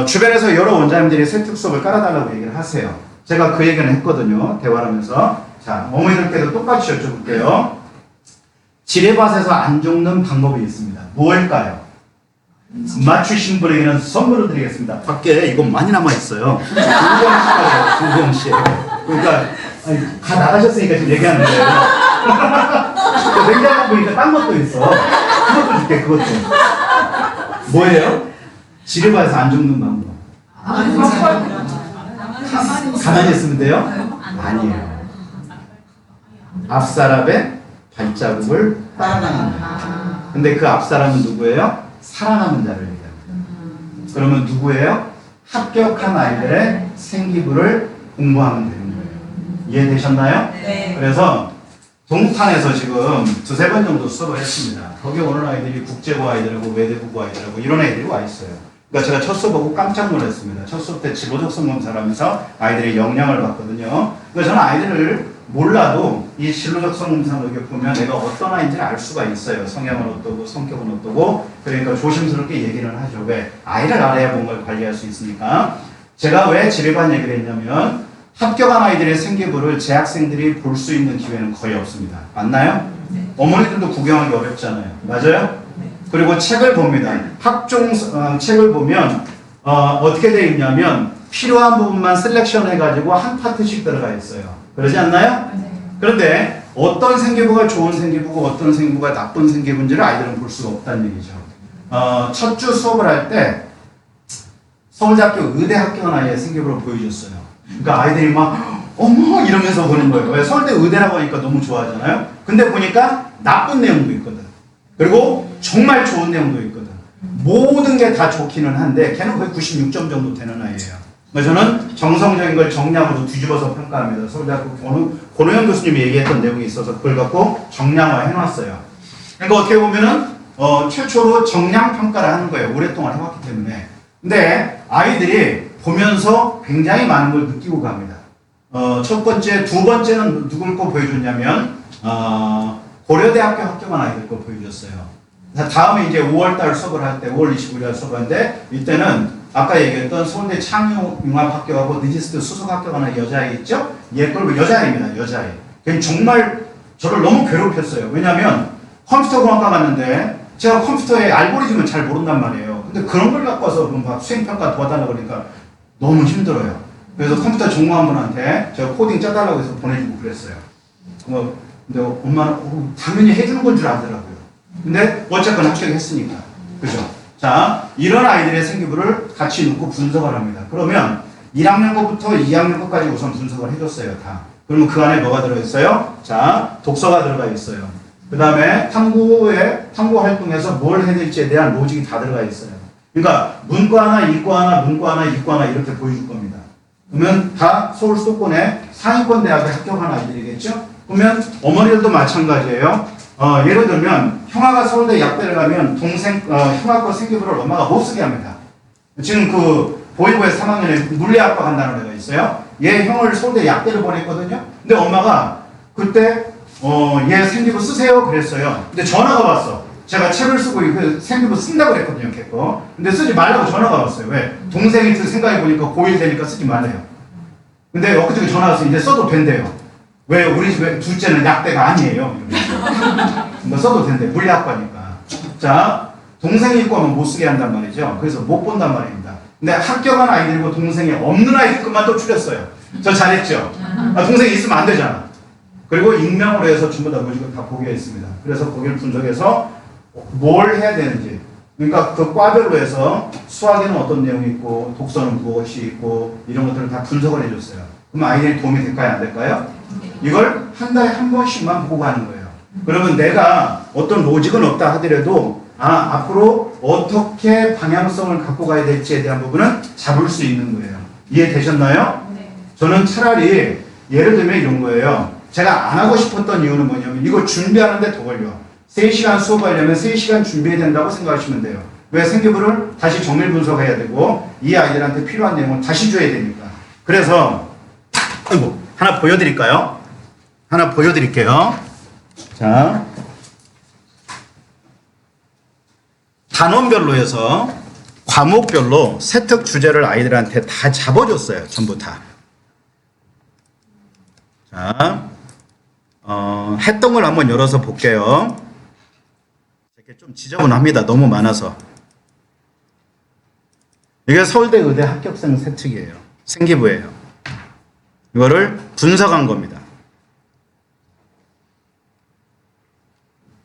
주변에서 여러 원장님들이 세특 수업을 깔아달라고 얘기를 하세요. 제가 그 얘기는 했거든요. 대화를 하면서. 자, 어머니들께도 똑같이 여쭤볼게요. 지뢰밭에서 안 죽는 방법이 있습니다. 뭘까요? 맞추신 분에게는 선물을 드리겠습니다. 밖에 이거 많이 남아있어요. 조경 씨. 그러니까, 다 나가셨으니까 지금 얘기하는 거예요. 냉장고 보니까 딴 것도 있어. 그것도 줄게, 그것도. 뭐예요? 지뢰밭에서 안 죽는 방법. 가만히 있으면 돼요? 아니에요. 앞사람의 발자국을 따라가는 거예요. 근데 그 앞사람은 누구예요? 살아남은 자를 얘기합니다. 그러면 누구예요? 합격한 아이들의 생기부를 공부하면 되는 거예요. 이해되셨나요? 네. 그래서 동탄에서 지금 두세 번 정도 수업을 했습니다. 거기 오는 아이들이 국제고 아이들하고 외대국어 아이들하고 이런 애들이 와 있어요. 그러니까 제가 첫 수업 보고 깜짝 놀랐습니다. 첫 수업 때 지도적 성검사를 하면서 아이들의 역량을 봤거든요. 그러니까 저는 아이들을 몰라도 이 진로적 성검사를 이렇게 보면 내가 어떤 아이인지 알 수가 있어요. 성향은 어떠고 성격은 어떠고. 그러니까 조심스럽게 얘기를 하죠. 왜? 아이를 알아야 뭔가를 관리할 수 있으니까. 제가 왜 지뢰반 얘기를 했냐면 합격한 아이들의 생기부를 재학생들이 볼 수 있는 기회는 거의 없습니다. 맞나요? 네. 어머니들도 구경하기 어렵잖아요. 맞아요? 네. 그리고 책을 봅니다. 학종 책을 보면 어떻게 되어 있냐면 필요한 부분만 셀렉션 해가지고 한 파트씩 들어가 있어요. 그러지 않나요? 네. 그런데 어떤 생기부가 좋은 생기부고 어떤 생기부가 나쁜 생기부인지를 아이들은 볼 수가 없다는 얘기죠. 첫 주 수업을 할 때 서울대학교 의대 합격한 아이의 생기부를 보여줬어요. 그러니까 아이들이 막 어머 이러면서 보는 거예요. 왜? 서울대 의대라고 하니까 너무 좋아하잖아요. 근데 보니까 나쁜 내용도 있거든. 그리고 정말 좋은 내용도 있거든. 모든 게 다 좋기는 한데 걔는 거의 96점 정도 되는 아이예요. 저는 정성적인 걸 정량으로 뒤집어서 평가합니다. 서울대학교 권호영 교수님이 얘기했던 내용이 있어서 그걸 갖고 정량화 해놨어요. 그러니까 어떻게 보면은 최초로 정량 평가를 하는 거예요. 오랫동안 해왔기 때문에. 근데 아이들이 보면서 굉장히 많은 걸 느끼고 갑니다. 첫 번째, 두 번째는 누굴 거 보여줬냐면 고려대학교 합격한 아이들 거 보여줬어요. 다음에 이제 5월달 수업을 할 때, 5월 29일 수업을 하는데 이때는 아까 얘기했던 서울대 창의융합학교하고 느지스트 수석학교가는 여자애 있죠? 얘 그리고 여자애입니다. 여자애. 걔는 정말 저를 너무 괴롭혔어요. 왜냐하면 컴퓨터공학과 갔는데 제가 컴퓨터의 알고리즘을 잘 모른단 말이에요. 근데 그런 걸 갖고 와서 막 수행평가 도와달라고 그러니까 너무 힘들어요. 그래서 컴퓨터 전공한 분한테 제가 코딩 짜달라고 해서 보내주고 그랬어요. 근데 엄마는 당연히 해주는 건 줄 알더라고요. 근데 어쨌건 합격했으니까. 그죠? 자, 이런 아이들의 생기부를 같이 놓고 분석을 합니다. 그러면 1학년 것부터 2학년 것까지 우선 분석을 해줬어요. 다. 그러면 그 안에 뭐가 들어있어요? 자, 독서가 들어가 있어요. 그 다음에 탐구 활동에서 뭘 해야 될지에 대한 로직이 다 들어가 있어요. 그러니까 문과 하나, 이과 하나, 문과 하나, 이과 하나 이렇게 보여줄 겁니다. 그러면 다 서울 수도권의 상위권 대학에 합격한 아이들이겠죠? 그러면 어머니들도 마찬가지예요. 예를 들면 형아가 서울대 약대를 가면 형아 거 생기부를 엄마가 못 쓰게 합니다. 지금 그 보이고의 3학년에 물리학과 간다는 애가 있어요. 얘 형을 서울대 약대를 보냈거든요. 근데 엄마가 그때 얘 생기부 쓰세요 그랬어요. 근데 전화가 왔어. 제가 책을 쓰고 그 생기부 쓴다고 그랬거든요. 걔 거. 근데 쓰지 말라고 전화가 왔어요. 왜? 동생이 생각해보니까 고1 되니까 쓰지 말래요. 근데 엊그저께 전화 왔어. 이제 써도 된대요. 왜? 우리 집에 둘째는 약대가 아니에요. 뭐 써도 된대. 물리학과니까. 자, 동생이 있고 하면 못 쓰게 한단 말이죠. 그래서 못 본단 말입니다. 근데 합격한 아이들이고 동생이 없는 아이들 것만 또 추렸어요. 저 잘했죠? 동생이 있으면 안 되잖아. 그리고 익명으로 해서 전부 다 무조건 다 보기가 있습니다. 그래서 거기를 분석해서 뭘 해야 되는지. 그러니까 그 과별로 해서 수학에는 어떤 내용이 있고 독서는 무엇이 있고 이런 것들을 다 분석을 해줬어요. 그럼 아이들이 도움이 될까요? 안 될까요? 이걸 한 달에 한 번씩만 보고 하는 거예요. 그러면 내가 어떤 로직은 없다 하더라도 앞으로 어떻게 방향성을 갖고 가야 될지에 대한 부분은 잡을 수 있는 거예요. 이해되셨나요? 네. 저는 차라리 예를 들면 이런 거예요. 제가 안 하고 싶었던 이유는 뭐냐면 이거 준비하는데 더 걸려. 3시간 수업하려면 3시간 준비해야 된다고 생각하시면 돼요. 왜? 생기부를 다시 정밀 분석해야 되고 이 아이들한테 필요한 내용을 다시 줘야 되니까. 그래서 하나 보여드릴까요? 하나 보여드릴게요. 자, 단원별로 해서 과목별로 세특 주제를 아이들한테 다 잡아줬어요. 전부 다. 자, 했던 걸 한번 열어서 볼게요. 이렇게 좀 지저분합니다. 너무 많아서. 이게 서울대 의대 합격생 세특이에요. 생기부예요. 이거를 분석한 겁니다.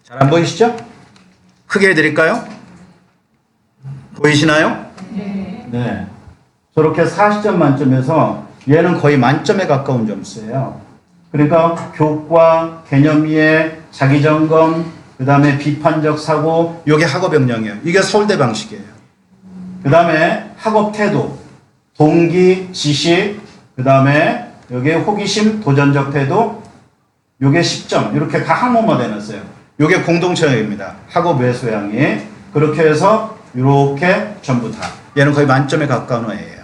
잘 안 보이시죠? 크게 해드릴까요? 보이시나요? 네. 저렇게 40점 만점에서 얘는 거의 만점에 가까운 점수예요. 그러니까 교과, 개념 이해, 자기점검, 그 다음에 비판적 사고, 이게 학업 역량이에요. 이게 서울대 방식이에요. 그 다음에 학업 태도, 동기, 지식, 그 다음에 여기에 호기심, 도전적 태도, 요게 10점. 이렇게 다 항목만 해놨어요. 요게 공동체입니다. 학업 외 소양이. 그렇게 해서 이렇게 전부 다. 얘는 거의 만점에 가까운 애예요.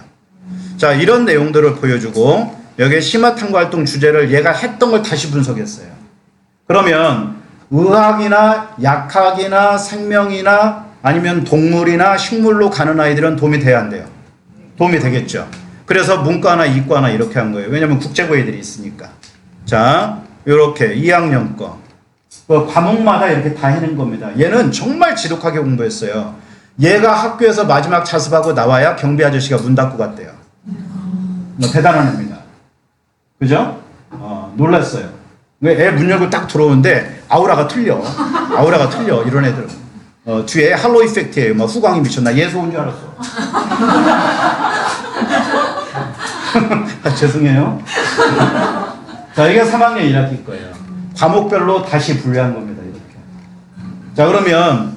자, 이런 내용들을 보여주고 여기에 심화 탐구 활동 주제를 얘가 했던 걸 다시 분석했어요. 그러면 의학이나 약학이나 생명이나 아니면 동물이나 식물로 가는 아이들은 도움이 돼야 안 돼요? 도움이 되겠죠. 그래서 문과나 이과나 이렇게 한 거예요. 왜냐면 국제고 애들이 있으니까. 자, 이렇게 2학년 거. 과목마다 이렇게 다 해낸 겁니다. 얘는 정말 지독하게 공부했어요. 얘가 학교에서 마지막 자습하고 나와야 경비 아저씨가 문 닫고 갔대요. 대단한 애입니다. 그죠? 놀랐어요. 애 문 열고 딱 들어오는데 아우라가 틀려. 아우라가 틀려. 이런 애들은. 뒤에 할로 이펙트예요. 막 후광이 미쳤나. 예수 온 줄 알았어. 죄송해요. 자, 이게 3학년 1학기 거예요. 과목별로 다시 분류한 겁니다. 이렇게. 자, 그러면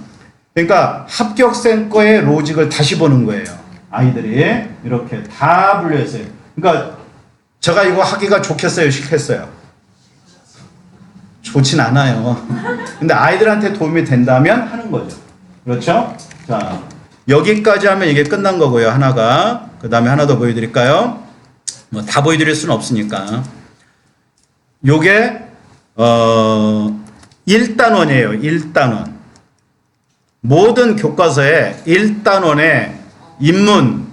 그러니까 합격생 거의 로직을 다시 보는 거예요. 아이들이 이렇게 다 분류했어요. 그러니까 제가 이거 하기가 좋겠어요, 싫겠어요? 좋진 않아요. 근데 아이들한테 도움이 된다면 하는 거죠. 그렇죠? 자, 여기까지 하면 이게 끝난 거고요. 하나가. 그 다음에 하나 더 보여드릴까요? 뭐 다 보여드릴 수는 없으니까. 요게 1단원이에요. 1단원. 모든 교과서에 1단원에 인문,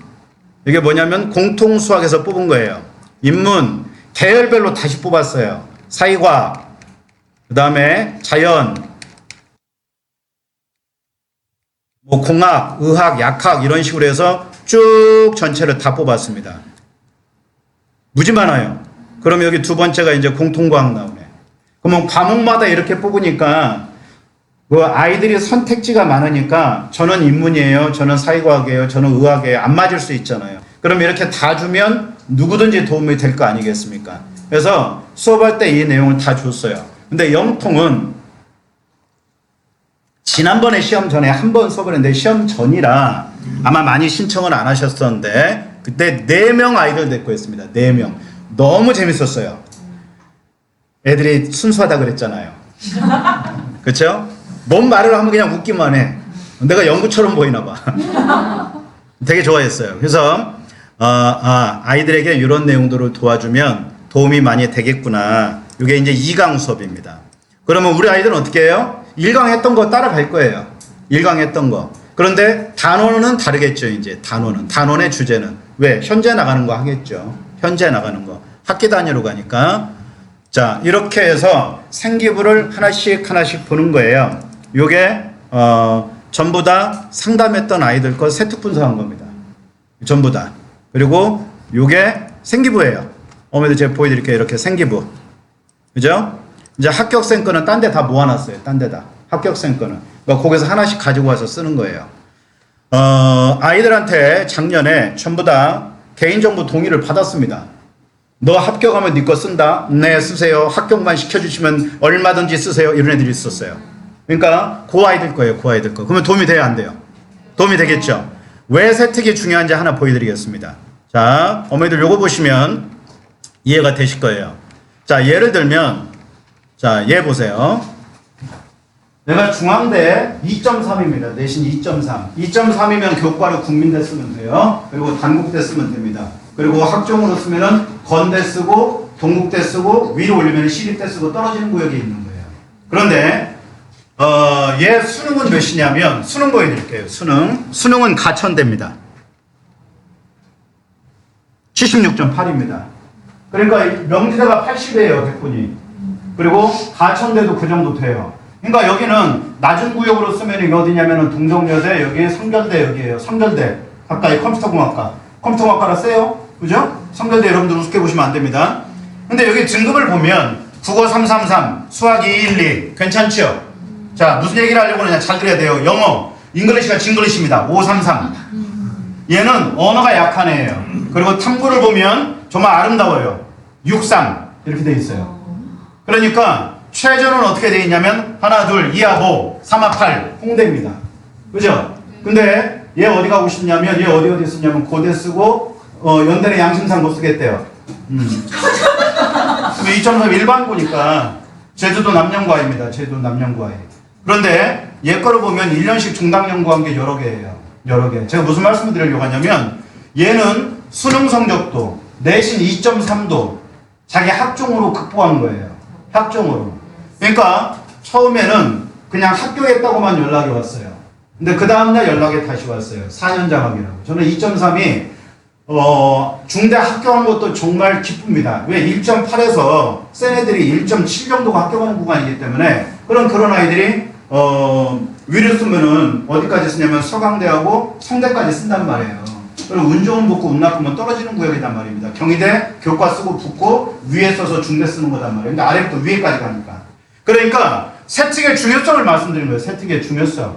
이게 뭐냐면 공통 수학에서 뽑은 거예요. 인문, 계열별로 다시 뽑았어요. 사회과학, 그 다음에 자연, 뭐 공학, 의학, 약학 이런 식으로 해서 쭉 전체를 다 뽑았습니다. 무지 많아요. 그럼 여기 두 번째가 이제 공통과학 나오네. 그러면 과목마다 이렇게 뽑으니까 그 아이들이 선택지가 많으니까 저는 인문이에요, 저는 사회과학이에요, 저는 의학이에요. 안 맞을 수 있잖아요. 그럼 이렇게 다 주면 누구든지 도움이 될 거 아니겠습니까? 그래서 수업할 때 이 내용을 다 줬어요. 근데 영통은 지난번에 시험 전에 한 번 수업을 했는데 시험 전이라 아마 많이 신청을 안 하셨었는데 그때 4명 아이들 데리고 했습니다. 4명. 너무 재밌었어요. 애들이 순수하다 그랬잖아요. 그렇죠? 뭔 말을 하면 그냥 웃기만 해. 내가 연구처럼 보이나 봐. 되게 좋아했어요. 그래서 아이들에게 이런 내용들을 도와주면 도움이 많이 되겠구나. 이게 이제 2강 수업입니다. 그러면 우리 아이들은 어떻게 해요? 1강 했던 거 따라갈 거예요. 1강 했던 거. 그런데 단원은 다르겠죠. 이제 단원의 주제는 왜? 현재 나가는 거 하겠죠. 현재 나가는 거. 학기 단위로 가니까. 자, 이렇게 해서 생기부를 하나씩 보는 거예요. 요게 전부 다 상담했던 아이들 거 세특 분석한 겁니다. 전부 다. 그리고 요게 생기부예요. 어머니들 제가 보여드릴게요. 이렇게 생기부. 그죠? 이제 합격생 거는 딴 데 다 모아놨어요. 딴 데다. 합격생 거는. 그러니까 거기서 하나씩 가지고 와서 쓰는 거예요. 아이들한테 작년에 전부 다 개인정보 동의를 받았습니다. 너 합격하면 네 거 쓴다. 네, 쓰세요. 합격만 시켜주시면 얼마든지 쓰세요. 이런 애들이 있었어요. 그러니까 그 아이들 거예요. 그 아이들 거. 그러면 도움이 돼야 안 돼요? 도움이 되겠죠. 왜 세특이 중요한지 하나 보여드리겠습니다. 자, 어머니들 요거 보시면 이해가 되실 거예요. 자, 예를 들면 자, 얘 보세요. 내가 중앙대 2.3입니다. 내신 2.3. 2.3이면 교과로 국민대 쓰면 돼요. 그리고 단국대 쓰면 됩니다. 그리고 학종으로 쓰면은 건대 쓰고 동국대 쓰고 위로 올리면 시립대 쓰고 떨어지는 구역이 있는 거예요. 그런데 얘 수능은 몇이냐면 수능 보여드릴게요. 수능은 가천대입니다. 76.8입니다. 그러니까 명지대가 80이에요. 100분이. 그리고 가천대도 그 정도 돼요. 그러니까 여기는 낮은 구역으로 쓰면 이게 어디냐면은 동정여대, 여기 성결대 여기에요. 성결대 가까이 컴퓨터공학과라 세요. 그죠? 성결대 여러분들 우습게 보시면 안 됩니다. 근데 여기 등급을 보면 국어 333, 수학 212 괜찮죠? 자, 무슨 얘기를 하려고 그러냐 잘 들어야 돼요. 영어, 잉글리시가 징글리시입니다. 533. 얘는 언어가 약한 애예요. 그리고 탐구를 보면 정말 아름다워요. 63 이렇게 돼 있어요. 그러니까 최저는 어떻게 돼 있냐면 하나, 둘, 2하 5, 3하 8 홍대입니다. 그죠? 근데 얘 어디 가고 싶냐면 얘 어디 쓰냐면 고대 쓰고 연대는 양심상 못 쓰겠대요. 2.3 일반고니까 제주도 남녀과입니다. 제주도 남녀과. 그런데 얘 거를 보면 1년씩 중당 연구한 게 여러 개예요. 여러 개. 제가 무슨 말씀을 드리려고 하냐면 얘는 수능 성적도 내신 2.3도 자기 학종으로 극복한 거예요. 학종으로. 그러니까 처음에는 그냥 합격했다고만 연락이 왔어요. 근데 그 다음날 연락이 다시 왔어요. 4년 장학이라고. 저는 2.3이 중대 합격한 것도 정말 기쁩니다. 왜 1.8에서 센 애들이 1.7 정도가 합격하는 구간이기 때문에 그런 아이들이 위를 쓰면은 어디까지 쓰냐면 서강대하고 성대까지 쓴단 말이에요. 그리고 운 좋은 붙고 운 나쁘면 떨어지는 구역이란 말입니다. 경희대 교과 쓰고 붙고 위에 써서 중대 쓰는 거단 말이에요. 근데 아래부터 위에까지 가니까. 그러니까 세특의 중요성을 말씀드린 거예요. 세특의 중요성.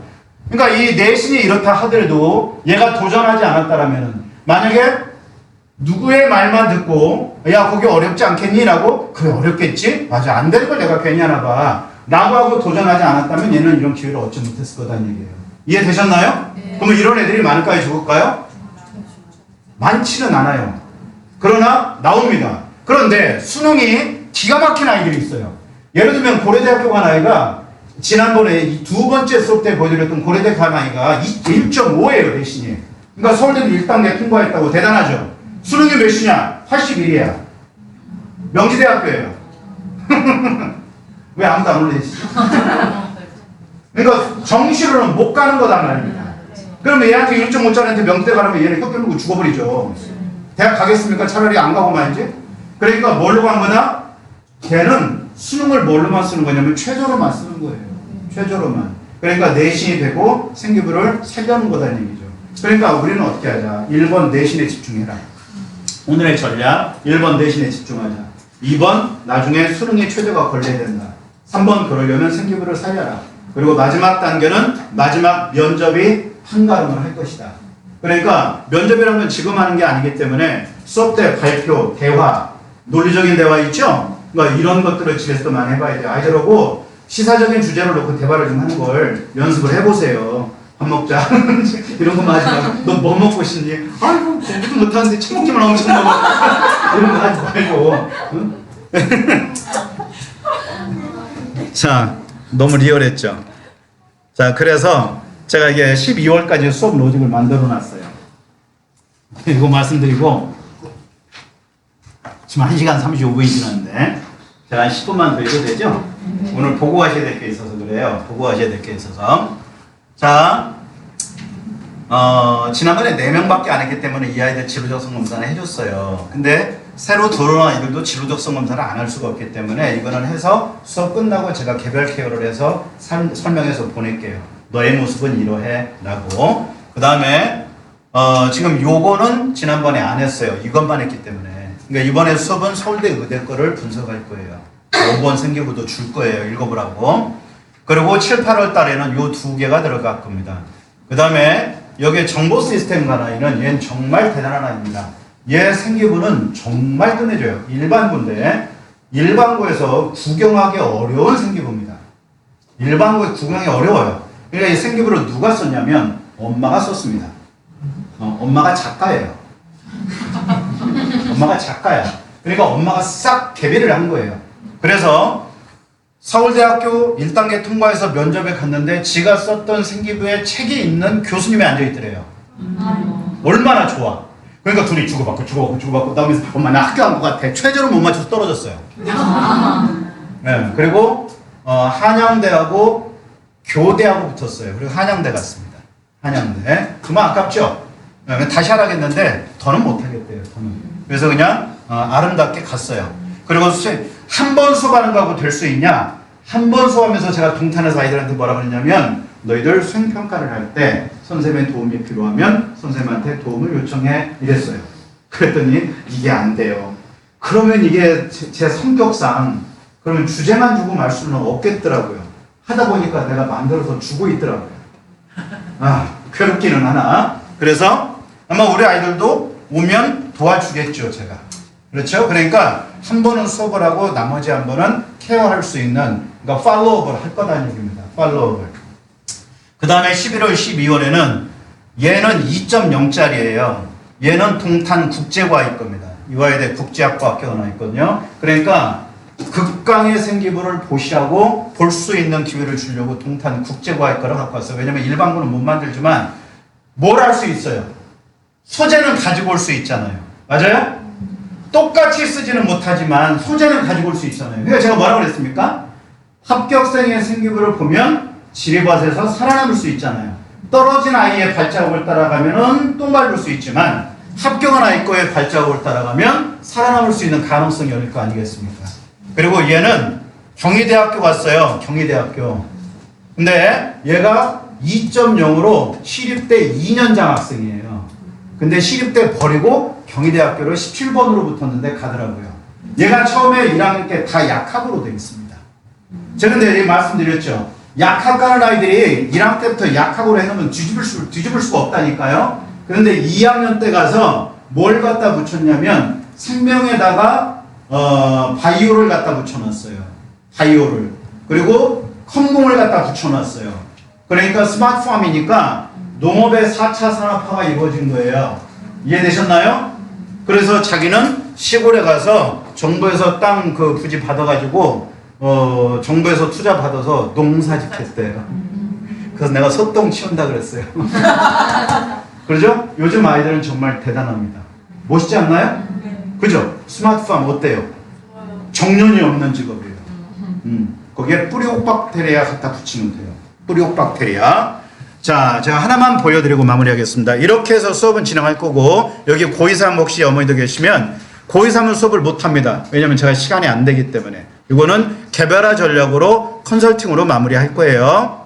그러니까 이 내신이 이렇다 하더라도 얘가 도전하지 않았다라면은 만약에 누구의 말만 듣고 야 거기 어렵지 않겠니? 라고 그래 어렵겠지? 맞아 안 되는 걸 내가 괜히 하나 봐 라고 하고 도전하지 않았다면 얘는 이런 기회를 얻지 못했을 거다는 얘기예요. 이해되셨나요? 네. 그러면 이런 애들이 많을까요? 적을까요? 많지는 않아요. 그러나 나옵니다. 그런데 수능이 기가 막힌 아이들이 있어요. 예를 들면 고려대학교 간 아이가 지난번에 이 두 번째 수업 때 보여드렸던 고려대 간 아이가 1.5예요 내신이. 그러니까 서울대도 1단계 통과했다고 대단하죠. 수능이 몇이냐? 81이야. 명지대학교예요. 왜 아무도 안 올리시죠? 그러니까 정시로는 못 가는 거단 말입니다. 그러면 얘한테 1.5짜리한테 명대 가라면 얘는 혀 깨물고 죽어버리죠. 대학 가겠습니까? 차라리 안 가고 말이지. 그러니까 뭘로 간 거냐? 걔는 수능을 뭘로만 쓰는 거냐면 최저로만 쓰는 거예요. 최저로만. 그러니까 내신이 되고 생기부를 살려는 거다는 얘기죠. 그러니까 우리는 어떻게 하자? 1번 내신에 집중해라. 오늘의 전략 1번 내신에 집중하자. 2번 나중에 수능의 최저가 걸려야 된다. 3번 그러려면 생기부를 살려라. 그리고 마지막 단계는 마지막 면접이 한가름을 할 것이다. 그러니까 면접이라는 건 지금 하는 게 아니기 때문에 수업 때 발표, 대화, 논리적인 대화 있죠? 그러니까 이런 것들을 집에서도 많이 해봐야 돼요. 아이들하고 시사적인 주제를 놓고 대화를 좀 하는 걸 연습을 해보세요. 밥 먹자. 이런 것만 하지 말고 너 뭐 먹고 싶니? 아이고 공부도 못하는데 처먹기만 엄청 먹어. 이런 거 하지 말고. 응? 자, 너무 리얼했죠? 자, 그래서 제가 이게 12월까지 수업 로직을 만들어 놨어요. 이거 말씀드리고 지금 1시간 35분이 지났는데 제가 한 10분만 더 해도 되죠? 오늘 보고 가셔야 될 게 있어서 그래요. 보고 가셔야 될 게 있어서. 자, 지난번에 4명밖에 안 했기 때문에 이 아이들 지루적성 검사는 해줬어요. 근데 새로 들어온 아이들도 지루적성 검사를 안 할 수가 없기 때문에 이거는 해서 수업 끝나고 제가 개별 케어를 해서 설명해서 보낼게요. 너의 모습은 이러해 라고. 그 다음에 지금 요거는 지난번에 안 했어요. 이것만 했기 때문에. 그러니까 이번에 수업은 서울대 의대 거를 분석할 거예요. 5번 생기부도 줄 거예요. 읽어보라고. 그리고 7, 8월 달에는 요 2개가 들어갈 겁니다. 그 다음에 여기에 정보 시스템 가나이는 얘는 정말 대단한 아이입니다. 얘 생기부는 정말 끝내줘요. 일반부인데 일반고에서 구경하기 어려운 생기부입니다. 일반고에 구경하기 어려워요. 그러니까 이 생기부를 누가 썼냐면 엄마가 썼습니다. 엄마가 작가예요. 엄마가 작가야. 그러니까 엄마가 싹 개비를 한 거예요. 그래서 서울대학교 1단계 통과해서 면접에 갔는데 지가 썼던 생기부에 책이 있는 교수님이 앉아있더래요. 얼마나 좋아. 그러니까 둘이 주고받고 나오면서 엄마 나 학교 간 것 같아. 최저로 못 맞춰서 떨어졌어요. 네, 그리고 한양대하고 교대하고 붙었어요. 그리고 한양대 갔습니다. 한양대. 그만 아깝죠? 네, 다시 하라겠는데 더는 못하겠대요. 더는. 그래서 그냥 아름답게 갔어요. 그리고 한 번 수업하는 거하고 될 수 있냐? 한 번 수업하면서 제가 동탄에서 아이들한테 뭐라고 했냐면 너희들 수행평가를 할 때 선생님의 도움이 필요하면 선생님한테 도움을 요청해 이랬어요. 그랬더니 이게 안 돼요. 그러면 이게 제 성격상 그러면 주제만 주고 말 수는 없겠더라고요. 하다 보니까 내가 만들어서 주고 있더라고요. 괴롭기는 하나. 그래서 아마 우리 아이들도 오면 도와주겠죠, 제가. 그렇죠? 그러니까 한 번은 수업을 하고 나머지 한 번은 케어할 수 있는, 그러니까 팔로우업을 할 거다는 얘기입니다. 팔로우업을. 그 다음에 11월, 12월에는 얘는 2.0짜리예요. 얘는 동탄 국제과일 겁니다. 이화여대 국제학과 학교가 하나 있거든요. 그러니까 극강의 생기부를 보시라고 볼 수 있는 기회를 주려고 동탄 국제과학과를 갖고 왔어요. 왜냐면 일반고는 못 만들지만 뭘 할 수 있어요? 소재는 가지고 올 수 있잖아요. 맞아요? 똑같이 쓰지는 못하지만 소재는 가지고 올 수 있잖아요. 그러니까 제가 뭐라고 그랬습니까? 합격생의 생기부를 보면 지리밭에서 살아남을 수 있잖아요. 떨어진 아이의 발자국을 따라가면은 똥 밟을 수 있지만 합격한 아이 거의 발자국을 따라가면 살아남을 수 있는 가능성이 열릴 거 아니겠습니까? 그리고 얘는 경희대학교 갔어요. 경희대학교. 근데 얘가 2.0으로 시립대 2년 장학생이에요. 근데 시립대 버리고 경희대학교를 17번으로 붙었는데 가더라고요. 얘가 처음에 1학년 때 다 약학으로 되어 있습니다. 제가 근데 말씀드렸죠. 약학 가는 아이들이 1학년 때부터 약학으로 해놓으면 뒤집을 수가 없다니까요. 그런데 2학년 때 가서 뭘 갖다 붙였냐면 생명에다가 바이오를 갖다 붙여놨어요. 바이오를. 그리고 컴공을 갖다 붙여놨어요. 그러니까 스마트팜이니까 농업의 4차 산업화가 이루어진 거예요. 이해되셨나요? 그래서 자기는 시골에 가서 정부에서 땅 그 부지 받아가지고 정부에서 투자 받아서 농사 짓겠대요. 그래서 내가 소똥 치운다 그랬어요. 그러죠? 요즘 아이들은 정말 대단합니다. 멋있지 않나요? 그죠? 스마트팜 어때요? 정년이 없는 직업이에요. 거기에 뿌리옥 박테리아 갖다 붙이면 돼요. 뿌리옥 박테리아. 자, 제가 하나만 보여드리고 마무리하겠습니다. 이렇게 해서 수업은 진행할 거고, 여기 고2, 3 혹시 어머니도 계시면 고2, 3은 수업을 못합니다. 왜냐면 제가 시간이 안 되기 때문에. 이거는 개별화 전략으로 컨설팅으로 마무리할 거예요.